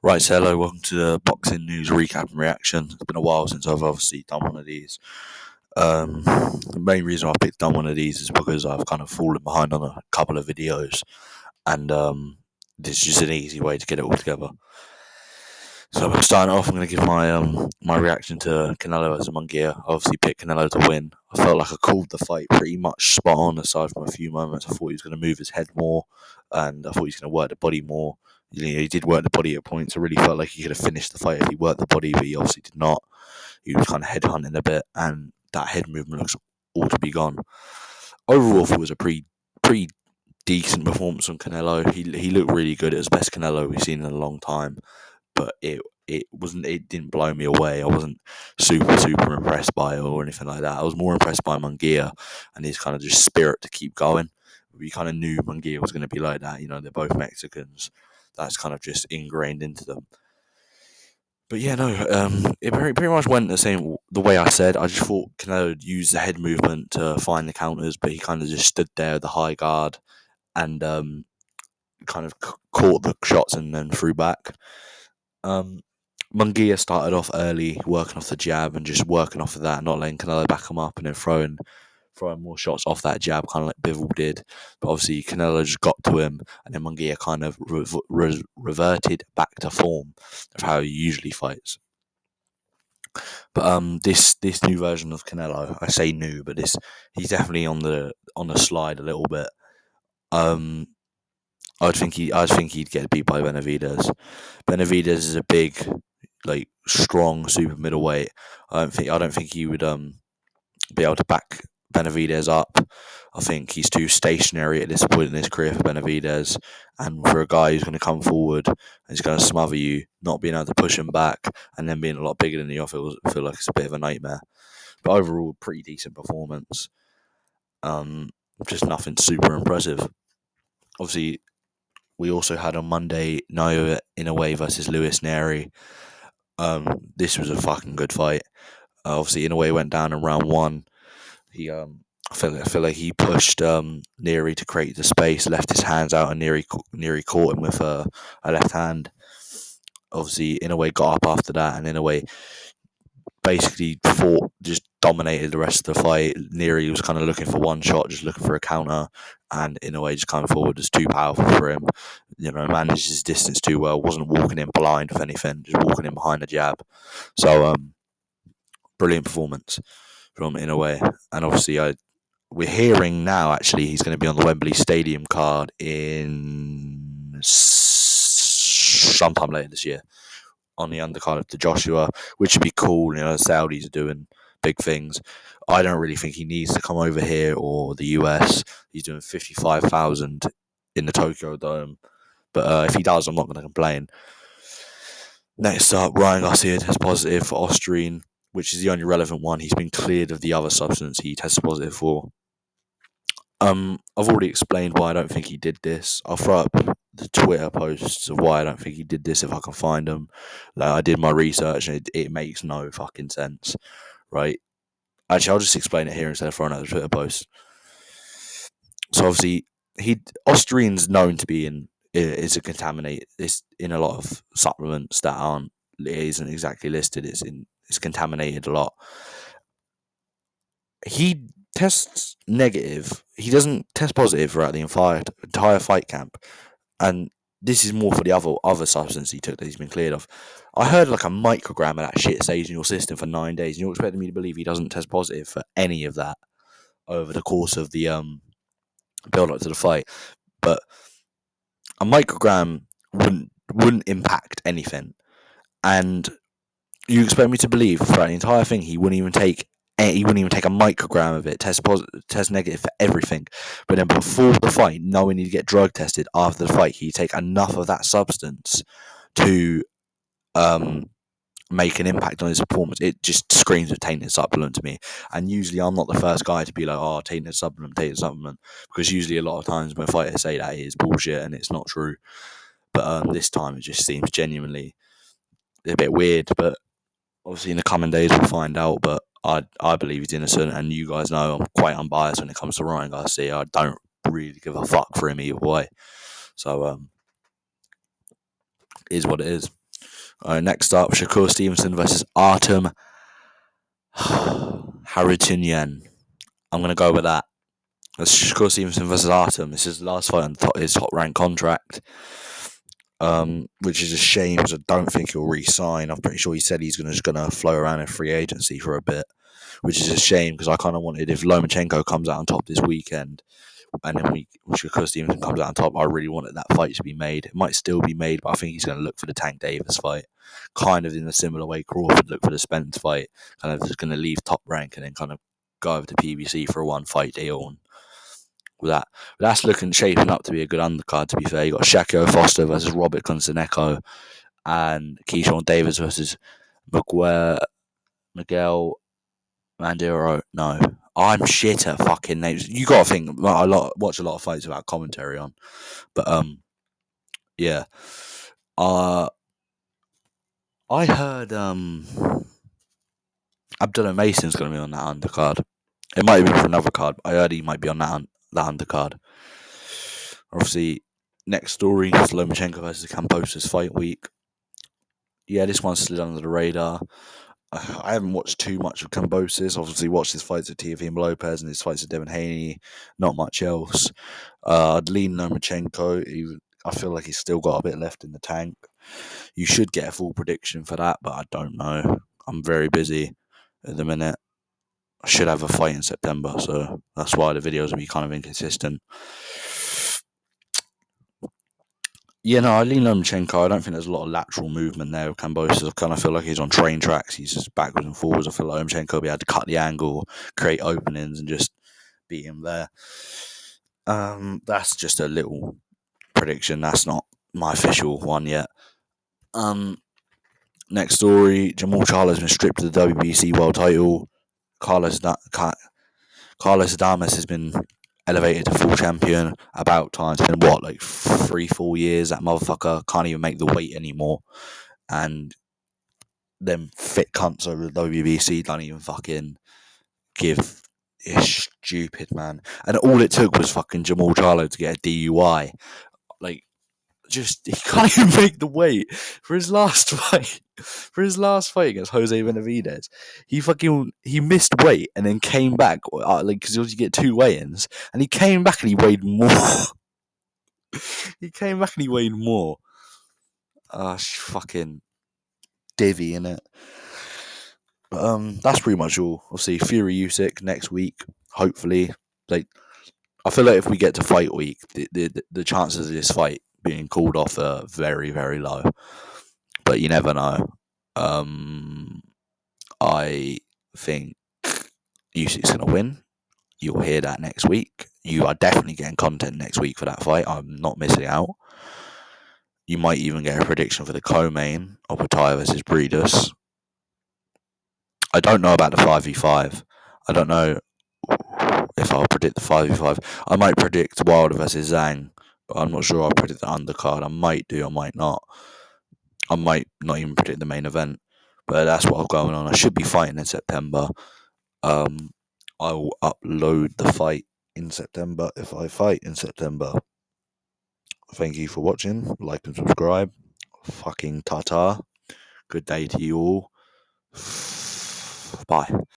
Right, so hello, welcome to the boxing news recap and reaction. It's been a while since I've obviously done one of these. The main reason I picked done one of these is because I've kind of fallen behind on a couple of videos, and this is just an easy way to get it all together. So starting off, I'm going to give my reaction to Canelo as a Munguia. I obviously picked Canelo to win. I felt like I called the fight pretty much spot on, aside from a few moments. I thought he was going to move his head more, and I thought he was going to work the body more. He did work the body at points. I really felt like he could have finished the fight if he worked the body, but he obviously did not. He was kind of headhunting a bit, and that head movement looks all to be gone. Overall, I thought it was a pretty decent performance from Canelo. He looked really good. It was the best Canelo we've seen in a long time, but it didn't blow me away. I wasn't super impressed by it or anything like that. I was more impressed by Munguia and his kind of just spirit to keep going. We kind of knew Munguia was going to be like that. They're both Mexicans. That's kind of just ingrained into them. But yeah, no, it pretty much went the way I said. I just thought Canelo used the head movement to find the counters, but he kind of just stood there with the high guard and kind of caught the shots and then threw back. Munguia started off early, working off the jab and just working off of that, not letting Canelo back him up and then throwing more shots off that jab, kind of like Bivol did. But obviously, Canelo just got to him, and then Munguia kind of reverted back to form of how he usually fights. But this new version of Canelo, I say new, but he's definitely on the slide a little bit. I'd think he'd get beat by Benavidez. Benavidez is a big, like, strong super middleweight. I don't think he would be able to back Benavidez up. I think he's too stationary at this point in his career for Benavidez, and for a guy who's going to come forward and he's going to smother you, not being able to push him back, and then being a lot bigger than you, I feel like it's a bit of a nightmare. But overall, pretty decent performance. Just nothing super impressive. Obviously, we also had on Monday Inoue versus Nery. This was a fucking good fight. Obviously, Inoue went down in round one. He I feel like he pushed Nery to create the space, left his hands out, and Nery caught him with a left hand. Obviously, Inoue got up after that, and Inoue basically just dominated the rest of the fight. Nery was kind of looking for one shot, just looking for a counter, and Inoue just coming forward was too powerful for him. Managed his distance too well, wasn't walking in blind with anything, just walking in behind the jab. So, brilliant performance from Inoue. And obviously, we're hearing now, actually, he's going to be on the Wembley Stadium card in sometime later this year, on the undercard of the Joshua, which would be cool. The Saudis are doing big things. I don't really think he needs to come over here or the US. He's doing 55,000 in the Tokyo Dome. But if he does, I'm not going to complain. Next up, Ryan Garcia tests positive for Austrian, which is the only relevant one. He's been cleared of the other substance he tested positive for. I've already explained why I don't think he did this. I'll throw up the Twitter posts of why I don't think he did this if I can find them. Like, I did my research and it makes no fucking sense, right? Actually, I'll just explain it here instead of throwing out the Twitter posts. So obviously, Austrian's known to be is a contaminate. It's in a lot of supplements that isn't exactly listed. It's contaminated a lot. He tests negative. He doesn't test positive throughout the entire fight camp, and this is more for the other substance he took that he's been cleared of. I heard like a microgram of that shit stays in your system for 9 days, and you're expecting me to believe he doesn't test positive for any of that over the course of the build up to the fight. But a microgram wouldn't impact anything, and you expect me to believe throughout the entire thing he wouldn't even take a microgram of it, test negative for everything. But then before the fight, knowing he'd get drug tested after the fight, he'd take enough of that substance to make an impact on his performance. It just screams of tainted supplement to me. And usually I'm not the first guy to be like, oh, tainted supplement, because usually a lot of times when fighters say that, it is bullshit and it's not true. But this time it just seems genuinely a bit weird. But obviously in the coming days we'll find out. But I believe he's innocent, and you guys know I'm quite unbiased when it comes to Ryan Garcia. I don't really give a fuck for him either way. So is what it is. Alright, next up, Shakur Stevenson versus Artem Harutyunyan. I'm gonna go with that. That's Shakur Stevenson versus Artem. This is the last fight on his top rank contract. Which is a shame because I don't think he'll re-sign. I'm pretty sure he said he's gonna flow around in free agency for a bit, which is a shame because I kind of wanted, if Lomachenko comes out on top this weekend, and then Shakur Stevenson comes out on top, I really wanted that fight to be made. It might still be made, but I think he's going to look for the Tank Davis fight, kind of in a similar way Crawford looked for the Spence fight, kind of just going to leave Top Rank and then kind of go over to PBC for a one fight deal. And with that, but that's shaping up to be a good undercard. To be fair, you got Shakio Foster versus Robert Consenecco, and Keyshawn Davis versus Miguel Mandiro. No, I'm shit at fucking names. You gotta think. Watch a lot of fights without commentary on, but yeah. I heard Abdullah Mason's gonna be on that undercard. It might be for another card. But I heard he might be on that undercard. Obviously, next story is Lomachenko versus Kambosos fight week. Yeah, this one slid under the radar. I haven't watched too much of Kambosos. Obviously, watched his fights with Teofimo Lopez and his fights with Devin Haney. Not much else. I'd lean Lomachenko. I feel like he's still got a bit left in the tank. You should get a full prediction for that, but I don't know. I'm very busy at the minute. I should have a fight in September, so that's why the videos will be kind of inconsistent. Yeah, no, I lean Lomachenko. I don't think there's a lot of lateral movement there with Kambosos. I kind of feel like he's on train tracks. He's just backwards and forwards. I feel like Lomachenko will be able to cut the angle, create openings, and just beat him there. That's just a little prediction. That's not my official one yet. Next story, Jamal Charlo has been stripped of the WBC world title. Carlos Adames has been elevated to full champion. About time. It's been 3-4 years. That motherfucker can't even make the weight anymore. And them fit cunts over the WBC don't even fucking give. It's stupid, man. And all it took was fucking Jamal Charlo to get a DUI. He can't even make the weight for his last fight. For his last fight against Jose Benavidez, he missed weight and then came back because you get 2 weigh-ins, and he came back and he weighed more. He came back and he weighed more. Fucking divvy, innit? That's pretty much all. Obviously, Fury Usyk next week. Hopefully, I feel like if we get to fight week, the chances of this fight being called off are very, very low. But you never know. I think Usyk's going to win. You'll hear that next week. You are definitely getting content next week for that fight. I'm not missing out. You might even get a prediction for the co-main of Opataya versus Breeders. I don't know about the 5v5. I don't know if I'll predict the 5v5. I might predict Wilder versus Zhang, but I'm not sure I'll predict the undercard. I might do, I might not. I might not even predict the main event. But that's what I'm going on. I should be fighting in September. I will upload the fight in September if I fight in September. Thank you for watching. Like and subscribe. Fucking ta-ta. Good day to you all. Bye.